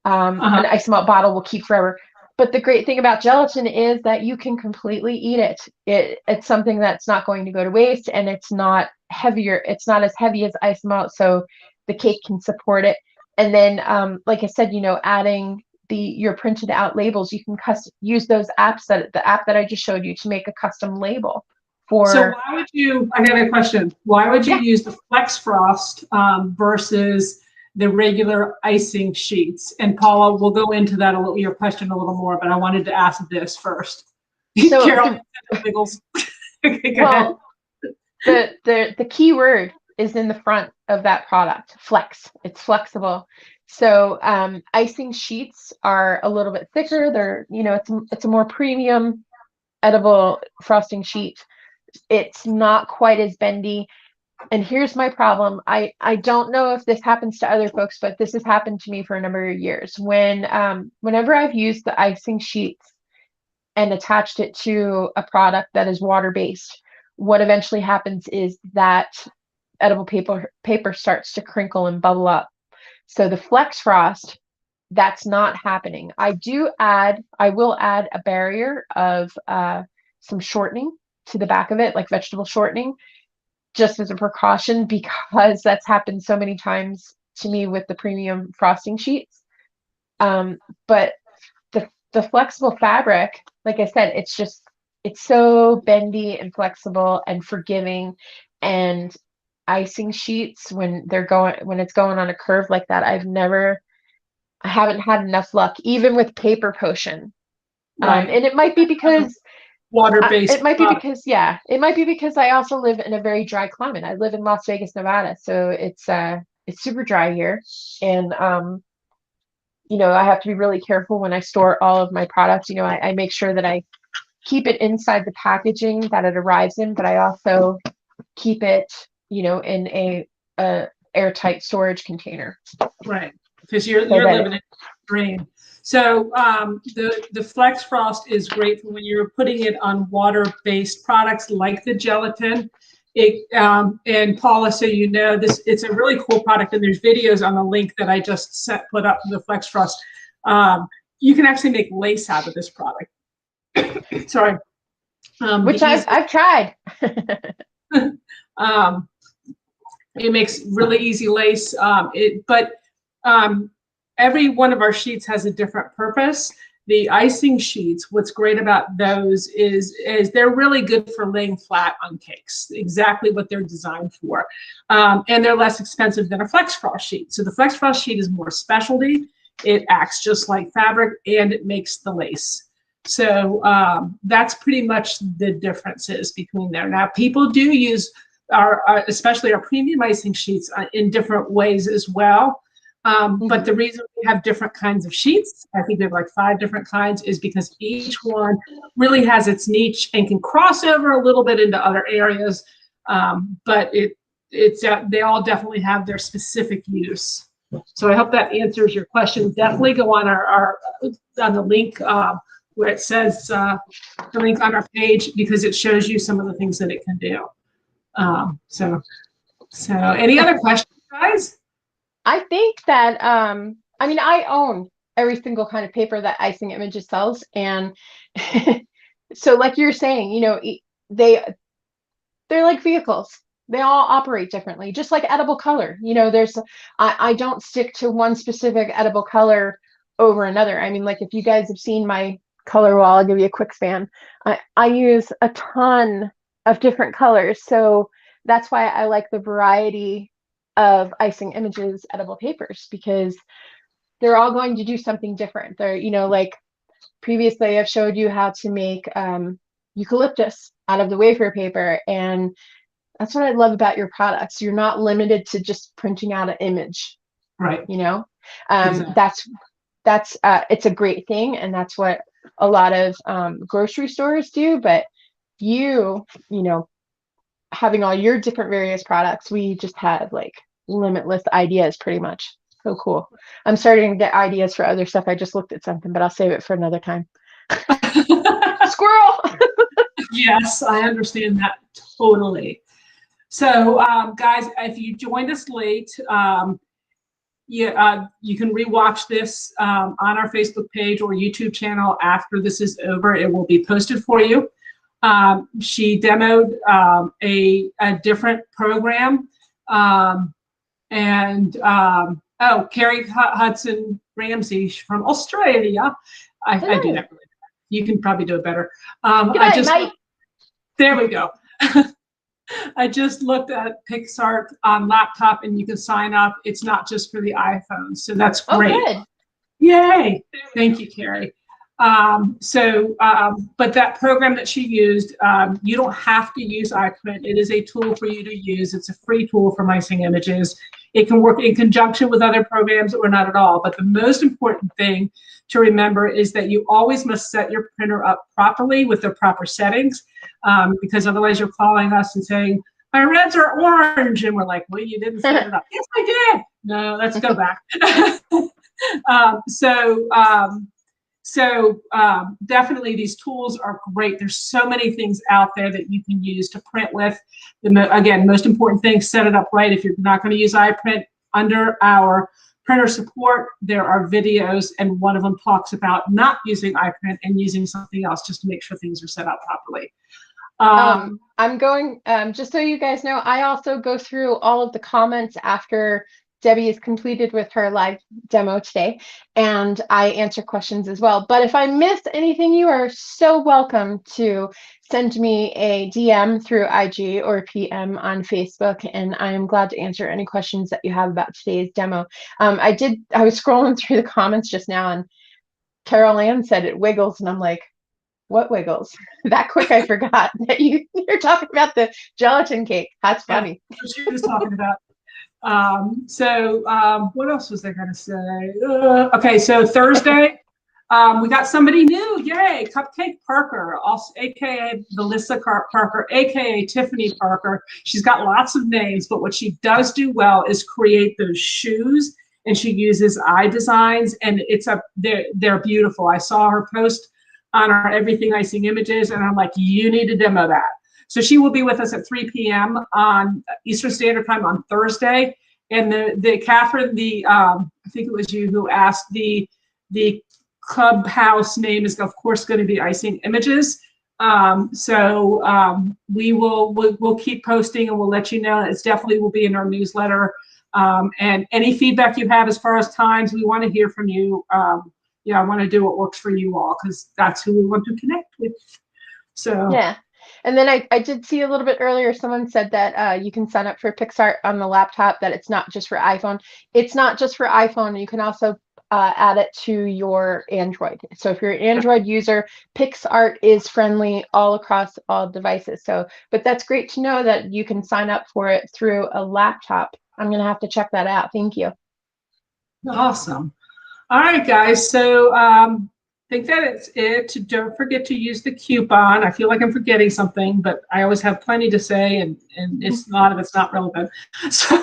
An ice malt bottle will keep forever. But the great thing about gelatin is that you can completely eat it. It's something that's not going to go to waste, and it's not heavier. It's not as heavy as ice malt, so the cake can support it. And then, like I said, you know, adding your printed out labels, you can use those apps, the app that I just showed you, to make a custom label. So why would you, I got a question. Why would you use the Flex Frost versus the regular icing sheets? And Paula, we'll go into that your question a little more, but I wanted to ask this first. So Carol, wiggles. Okay, go ahead. The key word is in the front of that product, flex. It's flexible. So icing sheets are a little bit thicker. They're, you know, it's a more premium edible frosting sheet. It's not quite as bendy. And here's my problem. I don't know if this happens to other folks, but this has happened to me for a number of years. Whenever I've used the icing sheets and attached it to a product that is water-based, what eventually happens is that edible paper starts to crinkle and bubble up. So the Flex Frost, that's not happening. I will add a barrier of some shortening to the back of it, like vegetable shortening, just as a precaution, because that's happened so many times to me with the premium frosting sheets. But the flexible fabric, like I said, it's so bendy and flexible and forgiving. And icing sheets, when it's going on a curve like that, I haven't had enough luck, even with paper potion. Right. And it might be because Water-based product. it might be because I also live in a very dry climate. I live in Las Vegas, Nevada, so it's super dry here. And I have to be really careful when I store all of my products. I make sure that I keep it inside the packaging that it arrives in, but I also keep it, in a airtight storage container. Right, because you're living in a dream. So the Flex Frost is great for when you're putting it on water-based products like the gelatin. And Paula, so you know, it's a really cool product, and there's videos on the link that I just put up for the Flex Frost. You can actually make lace out of this product. Sorry. Which I've tried. It makes really easy lace. But every one of our sheets has a different purpose. The icing sheets, what's great about those is they're really good for laying flat on cakes, exactly what they're designed for. And they're less expensive than a Flex Frost sheet. So the Flex Frost sheet is more specialty. It acts just like fabric, and it makes the lace. So that's pretty much the differences between there. Now, people do use especially our premium icing sheets in different ways as well. But the reason we have different kinds of sheets, I think we have like 5 different kinds, is because each one really has its niche and can cross over a little bit into other areas. But they all definitely have their specific use. So I hope that answers your question. Definitely go on on the link where it says the link on our page, because it shows you some of the things that it can do. So any other questions, guys? I think that I own every single kind of paper that Icing Images sells, and so like you're saying, they're like vehicles. They all operate differently, just like edible color. I don't stick to one specific edible color over another. I mean, like if you guys have seen my color wall, I'll give you a quick span. I use a ton of different colors, so that's why I like the variety of Icing Images edible papers, because they're all going to do something different. They're, like previously I've showed you how to make eucalyptus out of the wafer paper, and that's what I love about your products. You're not limited to just printing out an image, right? Exactly. That's it's a great thing, and that's what a lot of grocery stores do. But having all your different various products, we just had like limitless ideas, pretty much. So cool. I'm starting to get ideas for other stuff. I just looked at something, but I'll save it for another time. Squirrel. Yes, I understand that totally. So guys, if you joined us late, you can rewatch this on our Facebook page or YouTube channel after this is over. It will be posted for you. She demoed a different program, Carrie Hudson Ramsey from Australia. I do that really better. You can probably do it better. There we go. I just looked at PixArt on laptop, and you can sign up. It's not just for the iPhone, so that's great. Oh, good. Yay! Thank you, Carrie. But that program that she used, you don't have to use iPrint. It is a tool for you to use. It's a free tool for Icing Images. It can work in conjunction with other programs or not at all. But the most important thing to remember is that you always must set your printer up properly with the proper settings, because otherwise you're calling us and saying, my reds are orange. And we're like, well, you didn't set it up. Yes, I did. No, let's go back. So definitely these tools are great. There's so many things out there that you can use to print with. Again, most important thing, set it up right. If you're not going to use iPrint, under our printer support, there are videos, and one of them talks about not using iPrint and using something else just to make sure things are set up properly. I'm going, just so you guys know, I also go through all of the comments after Debbie is completed with her live demo today, and I answer questions as well. But if I miss anything, you are so welcome to send me a DM through IG or PM on Facebook, and I am glad to answer any questions that you have about today's demo. I was scrolling through the comments just now, and Carol Ann said it wiggles, and I'm like, what wiggles? That quick, I forgot that you're talking about the gelatin cake. That's funny. Yeah, that's what she was talking about. What else was I going to say? Okay, so Thursday, we got somebody new. Yay, Cupcake Parker, also aka Melissa Parker, aka Tiffany Parker. She's got lots of names, but what she does do well is create those shoes, and she uses eye designs, and they're beautiful. I saw her post on our Everything Icing Images, and I'm like, you need to demo that. So she will be with us at 3 p.m. on Eastern Standard Time on Thursday. And the Catherine, I think it was you who asked, the clubhouse name is of course going to be Icing Images. We'll keep posting, and we'll let you know. It's definitely will be in our newsletter. And any feedback you have as far as times, we want to hear from you. I want to do what works for you all, because that's who we want to connect with. So yeah. And then I did see a little bit earlier, someone said that you can sign up for PicsArt on the laptop, that it's not just for iPhone. It's not just for iPhone. You can also add it to your Android. So if you're an Android user, PicsArt is friendly all across all devices. But that's great to know that you can sign up for it through a laptop. I'm going to have to check that out. Thank you. Awesome. All right, guys. So I think that it's it. Don't forget to use the coupon. I feel like I'm forgetting something, but I always have plenty to say, and it's a lot of it's not relevant. So,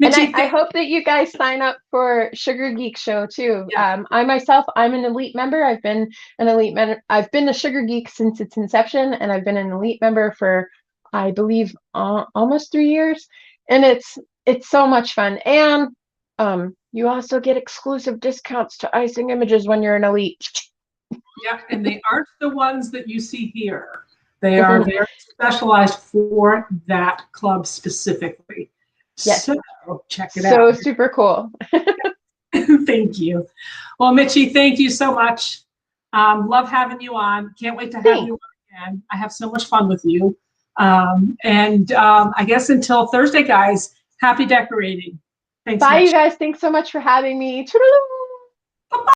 Mitchie, and I hope that you guys sign up for Sugar Geek Show too. Yeah. I myself, I'm an elite member. I've been a Sugar Geek since its inception, and I've been an elite member for, I believe, almost 3 years. And it's so much fun. And you also get exclusive discounts to Icing Images when you're an elite. Yeah, and they aren't the ones that you see here. They are very specialized for that club specifically. Yes. So check it out. So super cool. Thank you. Well, Mitchie, thank you so much. Love having you on. Can't wait to have you on again. I have so much fun with you. I guess until Thursday, guys, happy decorating. Thanks. Bye, Mitchie. You guys. Thanks so much for having me. Toodaloo.